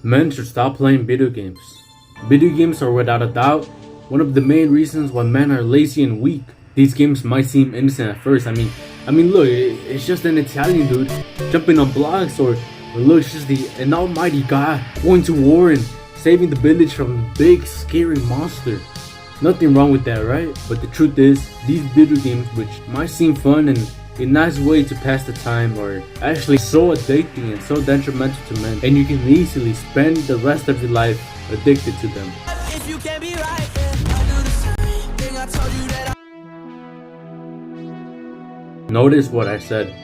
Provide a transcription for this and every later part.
Men should stop playing video games. Video games are without a doubt one of the main reasons why men are lazy and weak. These games might seem innocent at first. I mean, look, it's just an Italian dude jumping on blocks, or look, it's just an almighty guy going to war and saving the village from a big scary monster. Nothing wrong with that, right? But the truth is, these video games, which might seem fun and a nice way to pass the time, are actually so addicting and so detrimental to men, and you can easily spend the rest of your life addicted to them. If you can't be right, I'll do the same thing I told you that Notice what I said.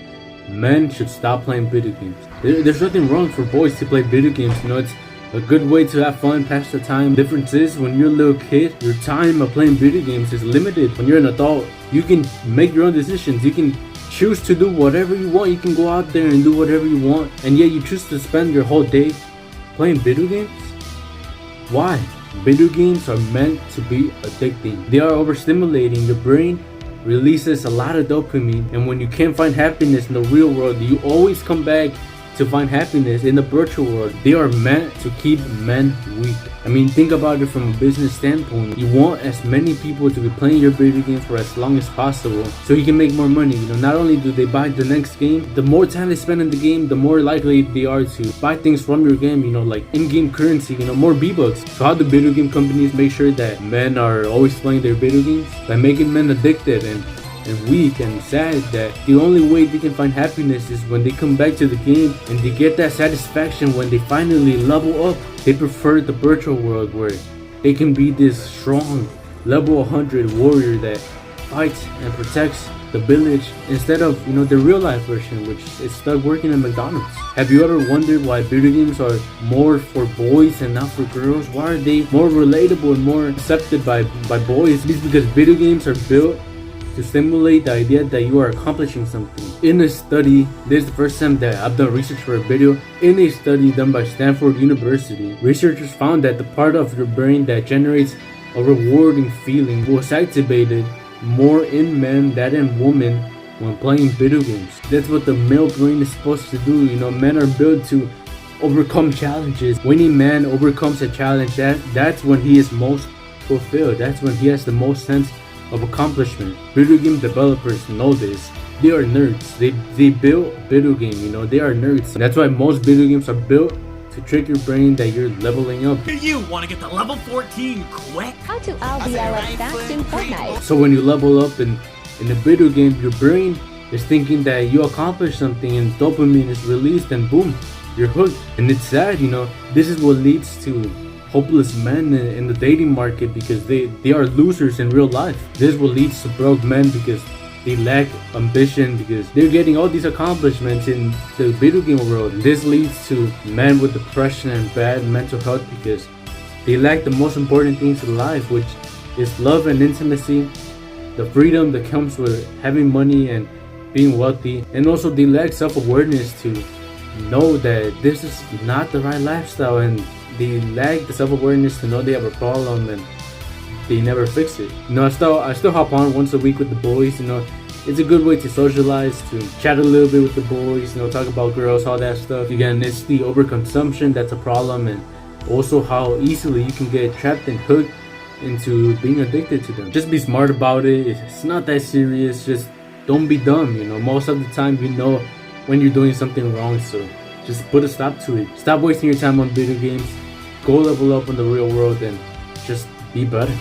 Men should stop playing video games. There's nothing wrong for boys to play video games. It's a good way to have fun, pass the time. The difference is, when you're a little kid, your time of playing video games is limited. When you're an adult, you can make your own decisions. You can choose to do whatever you want. You can go out there and do whatever you want, and yet you choose to spend your whole day playing video games? Why? Video games are meant to be addicting. They are overstimulating. Your brain releases a lot of dopamine, and when you can't find happiness in the real world, you always come back to find happiness in the virtual world. They are meant to keep men weak. Think about it from a business standpoint. You want as many people to be playing your video games for as long as possible so you can make more money. Not only do they buy the next game, the more time they spend in the game, the more likely they are to buy things from your game, like in-game currency, more V-Bucks. So how do video game companies make sure that men are always playing their video games? By making men addicted and weak and sad, that the only way they can find happiness is when they come back to the game and they get that satisfaction when they finally level up. They prefer the virtual world where they can be this strong level 100 warrior that fights and protects the village, instead of the real life version, which is stuck working at McDonald's. Have you ever wondered why video games are more for boys and not for girls? Why are they more relatable and more accepted by boys? It's because video games are built to stimulate the idea that you are accomplishing something. In a study, this is the first time that I've done research for a video. In a study done by Stanford University, researchers found that the part of your brain that generates a rewarding feeling was activated more in men than in women when playing video games. That's what the male brain is supposed to do. Men are built to overcome challenges. When a man overcomes a challenge, that's when he is most fulfilled. That's when he has the most sense of accomplishment. Video game developers know this. They are nerds. They build video game, they are nerds. That's why most video games are built to trick your brain that you're leveling up. You want to get to level 14 quick? How to LBL fast in Fortnite. So when you level up in a video game, your brain is thinking that you accomplished something and dopamine is released, and boom, you're hooked. And it's sad, this is what leads to hopeless men in the dating market, because they are losers in real life. This is what leads to broke men, because they lack ambition, because they're getting all these accomplishments in the video game world. This leads to men with depression and bad mental health, because they lack the most important things in life, which is love and intimacy, the freedom that comes with having money and being wealthy, and also they lack self-awareness to know that this is not the right lifestyle, and they lack the self-awareness to know they have a problem and they never fix it. I still hop on once a week with the boys. It's a good way to socialize, to chat a little bit with the boys, talk about girls, all that stuff. Again, it's the overconsumption that's a problem, and also how easily you can get trapped and hooked into being addicted to them. Just be smart about it. It's not that serious. Just don't be dumb. Most of the time when you're doing something wrong, so just put a stop to it. Stop wasting your time on video games. Go level up in the real world and just be better.